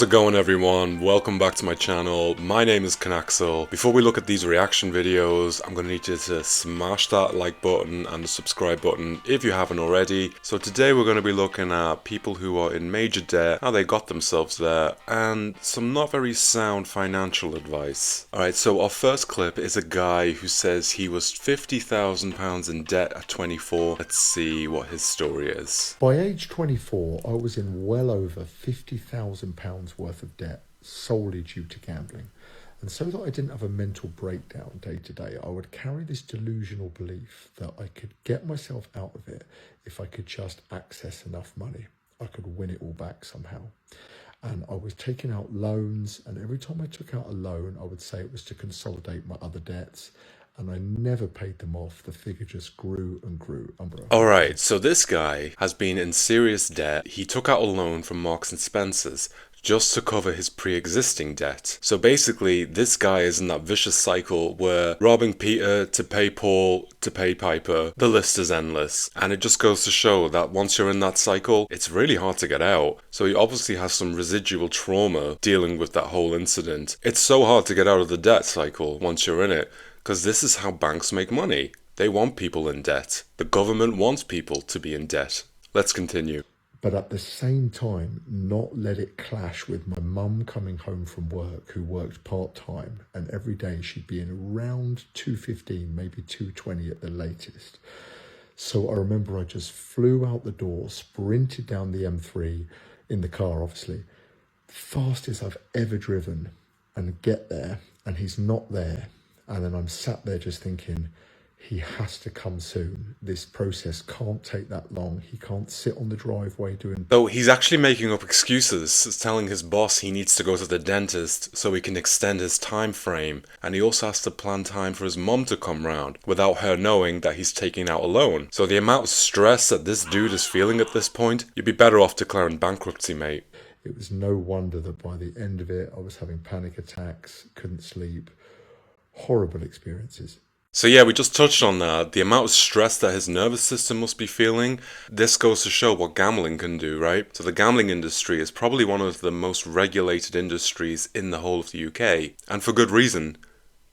How's it going, everyone? Welcome back to my channel. My name is Canaxel. Before we look at these reaction videos, I'm going to need you to smash that like button and the subscribe button if you haven't already. So today we're going to be looking at people who are in major debt, how they got themselves there, and some not very sound financial advice. Alright, so our first clip is a guy who says he was £50,000 in debt at 24. Let's see what his story is. By age 24, I was in well over £50,000 worth of debt solely due to gambling. And so that I didn't have a mental breakdown day to day, I would carry this delusional belief that I could get myself out of it if I could just access enough money. I could win it all back somehow. And I was taking out loans, and every time I took out a loan, I would say it was to consolidate my other debts. And I never paid them off. The figure just grew and grew. Alright, so this guy has been in serious debt. He took out a loan from Marks and Spencer's just to cover his pre-existing debt. So basically, this guy is in that vicious cycle where robbing Peter to pay Paul to pay Piper. The list is endless. And it just goes to show that once you're in that cycle, it's really hard to get out. So he obviously has some residual trauma dealing with that whole incident. It's so hard to get out of the debt cycle once you're in it, because this is how banks make money. They want people in debt. The government wants people to be in debt. Let's continue. But at the same time, not let it clash with my mum coming home from work, who worked part-time, and every day she'd be in around 2:15, maybe 2:20 at the latest. So I remember I just flew out the door, sprinted down the M3 in the car, obviously, fastest I've ever driven, and get there, and he's not there. And then I'm sat there just thinking, he has to come soon. This process can't take that long. He can't sit on the driveway doing... So he's actually making up excuses, telling his boss he needs to go to the dentist so he can extend his time frame. And he also has to plan time for his mum to come round without her knowing that he's taking out a loan. So the amount of stress that this dude is feeling at this point, you'd be better off declaring bankruptcy, mate. It was no wonder that by the end of it, I was having panic attacks, couldn't sleep. Horrible experiences. So yeah, we just touched on that. The amount of stress that his nervous system must be feeling. This goes to show what gambling can do, right? So the gambling industry is probably one of the most regulated industries in the whole of the UK. And for good reason.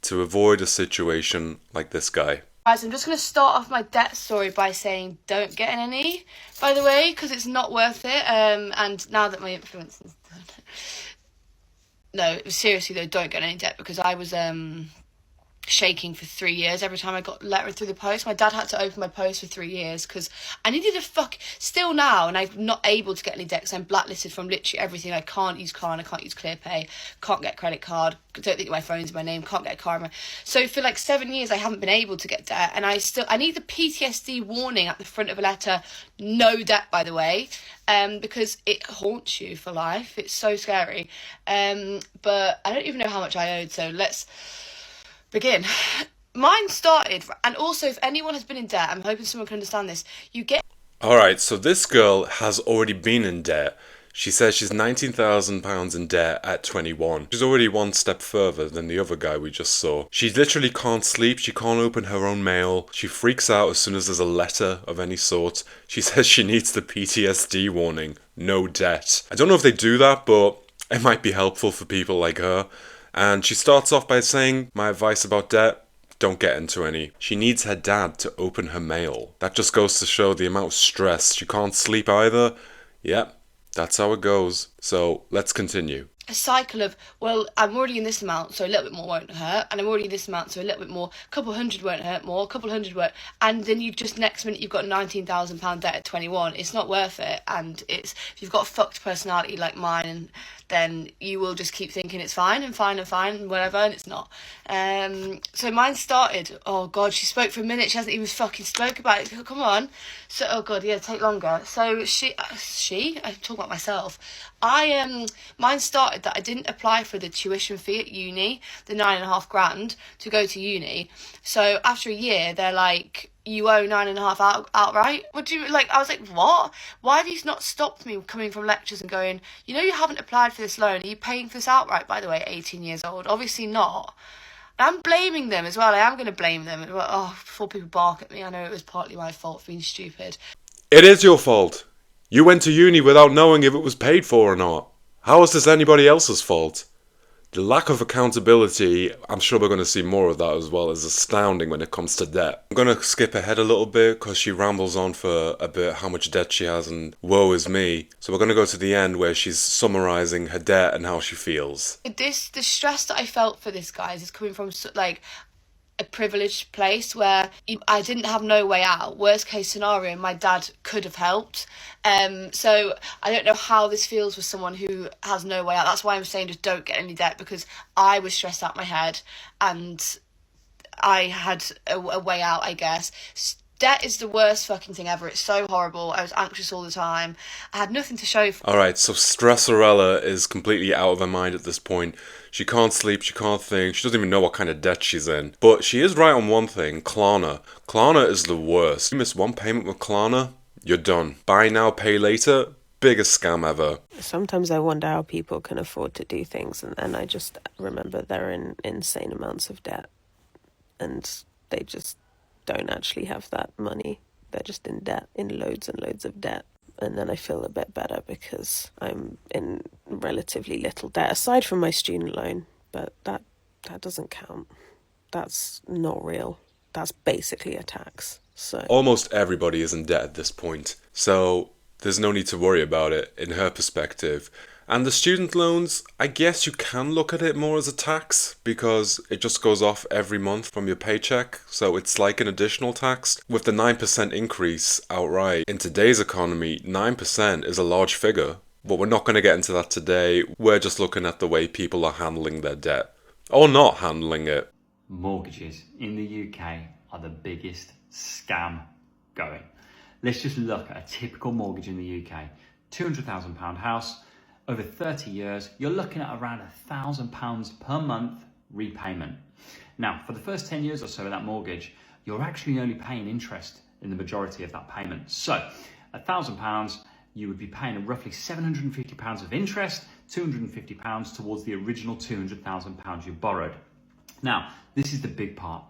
To avoid a situation like this guy. Guys, I'm just going to start off my debt story by saying don't get in any, by the way, because it's not worth it. And now that my influence is done. No, seriously though, don't get in any debt, because I was shaking for 3 years every time I got a letter through the post. My dad had to open my post for 3 years because I needed still now, and I'm not able to get any debt because I'm blacklisted from literally everything. I can't use Klarna, I can't use ClearPay, can't get a credit card, don't think my phone's in my name, can't get a car. So for like 7 years I haven't been able to get debt, and I need the PTSD warning at the front of a letter, no debt, by the way, because it haunts you for life. It's so scary. But I don't even know how much I owed, so let's begin. Mine started, and also if anyone has been in debt, I'm hoping someone can understand this, you get... Alright, so this girl has already been in debt. She says she's £19,000 in debt at 21. She's already one step further than the other guy we just saw. She literally can't sleep, she can't open her own mail. She freaks out as soon as there's a letter of any sort. She says she needs the PTSD warning, no debt. I don't know if they do that, but it might be helpful for people like her. And she starts off by saying, my advice about debt, don't get into any. She needs her dad to open her mail. That just goes to show the amount of stress. She can't sleep either. Yep, that's how it goes. So let's continue. A cycle of, well, I'm already in this amount, so a little bit more won't hurt, and I'm already in this amount, so a little bit more, a couple hundred won't hurt more, a couple hundred won't, and then you just, next minute, you've got £19,000 debt at 21. It's not worth it, and if you've got a fucked personality like mine, and then you will just keep thinking it's fine and fine and fine and whatever, and it's not. So mine started, oh god, she spoke for a minute, she hasn't even fucking spoke about it, come on. So, oh god, yeah, take longer. So I'm talking about myself. Mine started that I didn't apply for the tuition fee at uni, the £9,500 to go to uni. So after a year, they're like, you owe 9.5 outright. What do you like? I was like, what? Why have you not stopped me coming from lectures and going, you know, you haven't applied for this loan. Are you paying for this outright, by the way, 18 years old? Obviously not. And I'm blaming them as well. I am going to blame them. Oh, before people bark at me, I know it was partly my fault for being stupid. It is your fault. You went to uni without knowing if it was paid for or not. How is this anybody else's fault? The lack of accountability, I'm sure we're going to see more of that as well, is astounding when it comes to debt. I'm going to skip ahead a little bit because she rambles on for a bit how much debt she has and woe is me. So we're going to go to the end where she's summarising her debt and how she feels. The stress that I felt for this, guys, is coming from like a privileged place where I didn't have no way out. Worst case scenario, my dad could have helped. So I don't know how this feels with someone who has no way out. That's why I'm saying just don't get any debt, because I was stressed out my head and I had a way out, I guess. Debt is the worst fucking thing ever. It's so horrible. I was anxious all the time. I had nothing to show for. Alright, so Stressorella is completely out of her mind at this point. She can't sleep, she can't think, she doesn't even know what kind of debt she's in. But she is right on one thing, Klarna. Klarna is the worst. You miss one payment with Klarna, you're done. Buy now, pay later, biggest scam ever. Sometimes I wonder how people can afford to do things, and then I just remember they're in insane amounts of debt. And they just don't actually have that money. They're just in debt, in loads and loads of debt. And then I feel a bit better because I'm in relatively little debt, aside from my student loan. But that doesn't count. That's not real. That's basically a tax. So almost everybody is in debt at this point. So there's no need to worry about it in her perspective. And the student loans, I guess you can look at it more as a tax because it just goes off every month from your paycheck. So it's like an additional tax. With the 9% increase outright, in today's economy, 9% is a large figure. But we're not going to get into that today. We're just looking at the way people are handling their debt. Or not handling it. Mortgages in the UK are the biggest scam going. Let's just look at a typical mortgage in the UK. £200,000 house. Over 30 years, you're looking at around £1,000 per month repayment. Now, for the first 10 years or so of that mortgage, you're actually only paying interest in the majority of that payment. So, £1,000, you would be paying roughly £750 of interest, £250 towards the original £200,000 you borrowed. Now, this is the big part.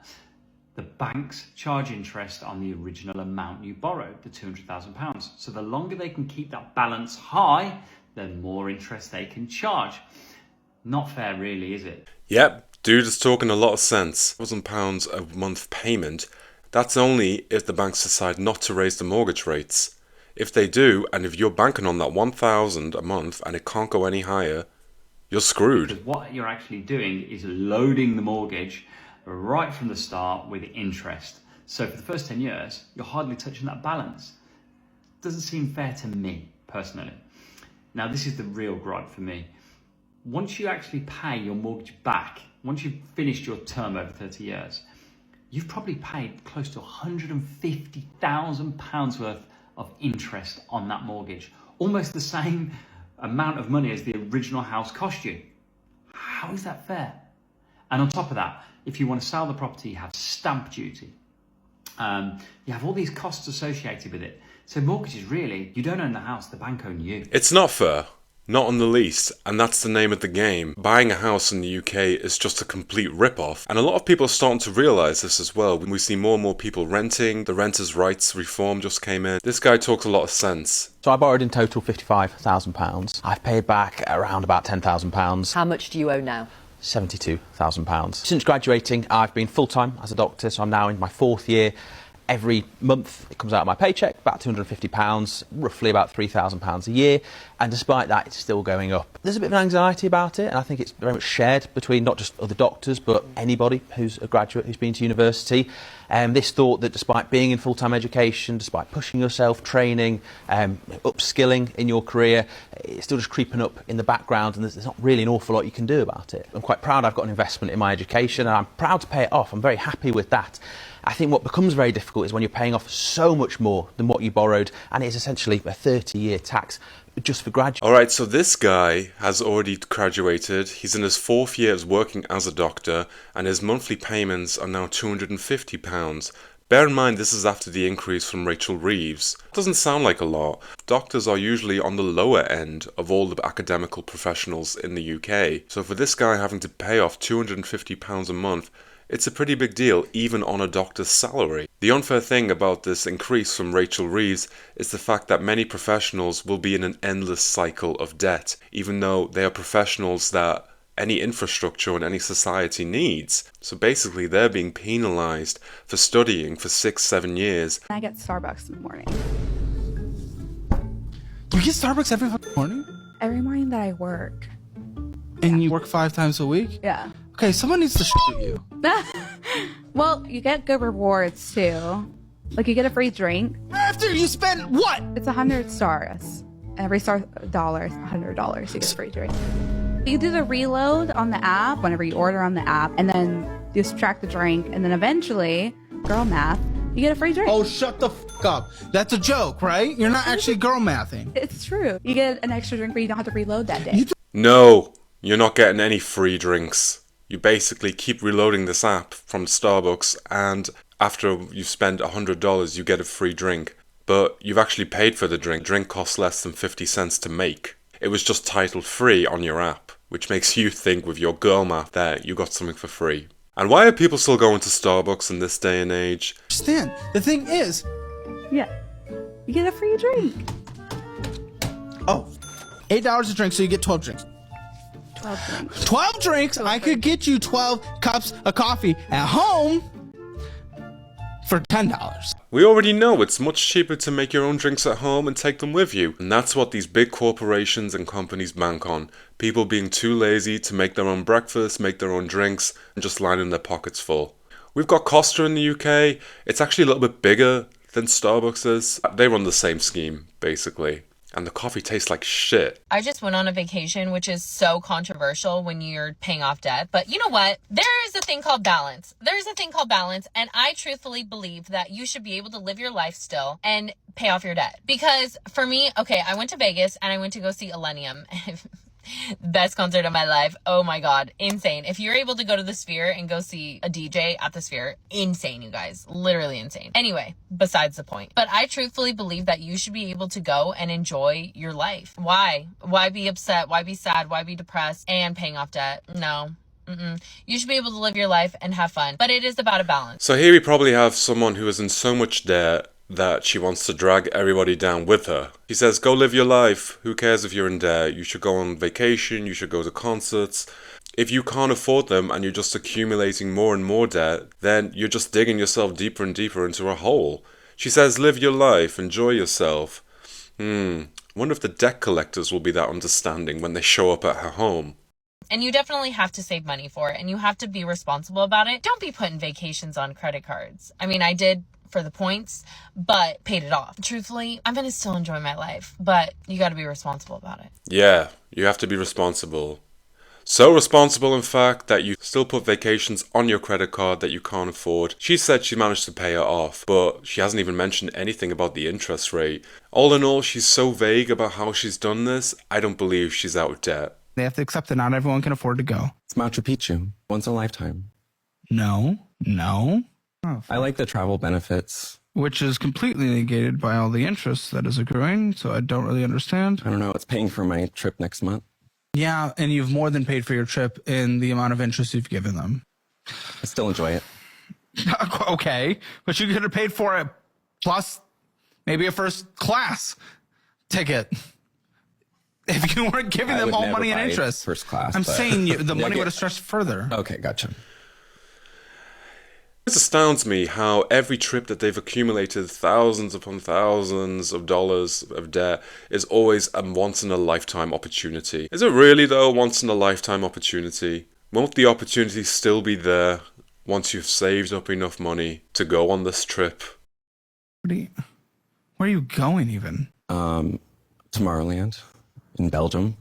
The banks charge interest on the original amount you borrowed, the £200,000. So the longer they can keep that balance high, the more interest they can charge. Not fair really, is it? Yep, dude is talking a lot of sense. £1,000 a month payment, that's only if the banks decide not to raise the mortgage rates. If they do, and if you're banking on that £1,000 a month and it can't go any higher, you're screwed. Because what you're actually doing is loading the mortgage right from the start with interest. So for the first 10 years, you're hardly touching that balance. Doesn't seem fair to me, personally. Now, this is the real gripe for me. Once you actually pay your mortgage back, once you've finished your term over 30 years, you've probably paid close to £150,000 worth of interest on that mortgage. Almost the same amount of money as the original house cost you. How is that fair? And on top of that, if you want to sell the property, you have stamp duty. You have all these costs associated with it. So mortgages, really, you don't own the house, the bank own you. It's not fair. Not in the least. And that's the name of the game. Buying a house in the UK is just a complete rip-off. And a lot of people are starting to realise this as well. We see more and more people renting. The renters' rights reform just came in. This guy talks a lot of sense. So I borrowed in total £55,000. I've paid back around about £10,000. How much do you owe now? £72,000. Since graduating, I've been full-time as a doctor, so I'm now in my 4th year. Every month it comes out of my paycheck, about £250, roughly about £3,000 a year, and despite that it's still going up. There's a bit of anxiety about it, and I think it's very much shared between not just other doctors but anybody who's a graduate who's been to university. This thought that despite being in full-time education, despite pushing yourself, training, upskilling in your career, it's still just creeping up in the background, and there's not really an awful lot you can do about it. I'm quite proud I've got an investment in my education, and I'm proud to pay it off. I'm very happy with that. I think what becomes very difficult is when you're paying off so much more than what you borrowed, and it's essentially a 30-year tax just for graduates. Alright, so this guy has already graduated. He's in his 4th year of working as a doctor, and his monthly payments are now £250. Bear in mind, this is after the increase from Rachel Reeves. Doesn't sound like a lot. Doctors are usually on the lower end of all the academical professionals in the UK. So for this guy having to pay off £250 a month, It's a pretty big deal, even on a doctor's salary. The unfair thing about this increase from Rachel Reeves is the fact that many professionals will be in an endless cycle of debt, even though they are professionals that any infrastructure and any society needs. So basically, they're being penalized for studying for 6-7 years. I get Starbucks in the morning. You get Starbucks every fucking morning? Every morning that I work. And you work 5 times a week? Yeah. Okay, someone needs to shoot you. Well, you get good rewards too. Like you get a free drink. After you spend what? It's 100 stars. Every star $1 is $100. You get a free drink. You do the reload on the app whenever you order on the app, and then you subtract the drink, and then eventually, girl math, you get a free drink. Oh, shut the fuck up. That's a joke, right? You're not actually girl mathing. It's true. You get an extra drink, but you don't have to reload that day. No, you're not getting any free drinks. You basically keep reloading this app from Starbucks, and after you've spent $100, you get a free drink. But you've actually paid for the drink. Drink costs less than 50 cents to make. It was just titled free on your app, which makes you think with your girl math that you got something for free. And why are people still going to Starbucks in this day and age? Understand. The thing is, Yeah. You get a free drink. oh, $8 a drink, so you get 12 drinks. 12 drinks. 12 drinks? I could get you 12 cups of coffee at home for $10. We already know it's much cheaper to make your own drinks at home and take them with you. And that's what these big corporations and companies bank on. People being too lazy to make their own breakfast, make their own drinks, and just lining their pockets full. We've got Costa in the UK. It's actually a little bit bigger than Starbucks is. They run the same scheme, basically. And the coffee tastes like shit. I just went on a vacation, which is so controversial when you're paying off debt. But you know what? There is a thing called balance. There's a thing called balance. And I truthfully believe that you should be able to live your life still and pay off your debt. Because for me, okay, I went to Vegas and I went to go see Illenium. Best concert of my life. Oh my God. Insane. If you're able to go to the Sphere and go see a DJ at the Sphere, insane, you guys. Literally insane. Anyway, besides the point. But I truthfully believe that you should be able to go and enjoy your life. Why? Why be upset? Why be sad? Why be depressed and paying off debt? No. You should be able to live your life and have fun. But it is about a balance. So here we probably have someone who is in so much debt that she wants to drag everybody down with her. She says, go live your life. Who cares if you're in debt? You should go on vacation. You should go to concerts. If you can't afford them and you're just accumulating more and more debt, then you're just digging yourself deeper and deeper into a hole. She says, live your life. Enjoy yourself. I wonder if the debt collectors will be that understanding when they show up at her home. And you definitely have to save money for it, and you have to be responsible about it. Don't be putting vacations on credit cards. I mean, I did for the points, but paid it off. Truthfully, I'm going to still enjoy my life, but you got to be responsible about it. Yeah, you have to be responsible. So responsible, in fact, that you still put vacations on your credit card that you can't afford. She said she managed to pay it off, but she hasn't even mentioned anything about the interest rate. All in all, she's so vague about how she's done this, I don't believe she's out of debt. They have to accept that not everyone can afford to go. It's Machu Picchu. Once in a lifetime. No. I like the travel benefits. Which is completely negated by all the interest that is accruing, so I don't really understand. I don't know. It's paying for my trip next month. Yeah, and you've more than paid for your trip in the amount of interest you've given them. I still enjoy it. Okay, but you could have paid for it plus maybe a first class ticket. If you weren't giving them all money and interest. First class. I'm saying the money would have stretched further. Okay, gotcha. It astounds me how every trip that they've accumulated thousands upon thousands of dollars of debt is always a once-in-a-lifetime opportunity. Is it really, though, a once-in-a-lifetime opportunity? Won't the opportunity still be there once you've saved up enough money to go on this trip? Where are you going, even? Tomorrowland in Belgium.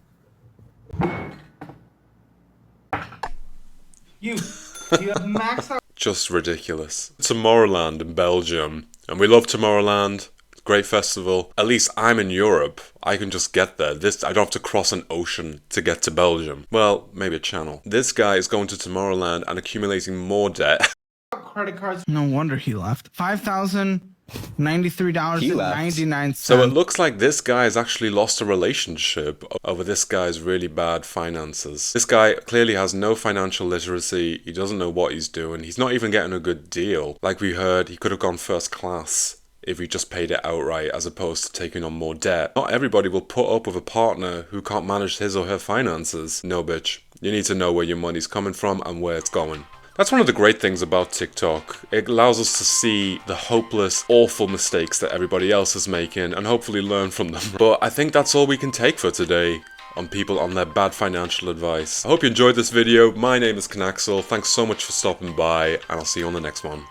You have maxed out. Just ridiculous. Tomorrowland in Belgium. And we love Tomorrowland. Great festival. At least I'm in Europe. I can just get there. I don't have to cross an ocean to get to Belgium. Well, maybe a channel. This guy is going to Tomorrowland and accumulating more debt. Credit cards. No wonder he left. $5,000 $93.99. So it looks like this guy has actually lost a relationship over this guy's really bad finances. This guy clearly has no financial literacy. He doesn't know what he's doing. He's not even getting a good deal. Like we heard, he could have gone first class if he just paid it outright as opposed to taking on more debt. Not everybody will put up with a partner who can't manage his or her finances. No, bitch. You need to know where your money's coming from and where it's going. That's one of the great things about TikTok. It allows us to see the hopeless, awful mistakes that everybody else is making and hopefully learn from them. But I think that's all we can take for today on people on their bad financial advice. I hope you enjoyed this video. My name is Knaxel. Thanks so much for stopping by, and I'll see you on the next one.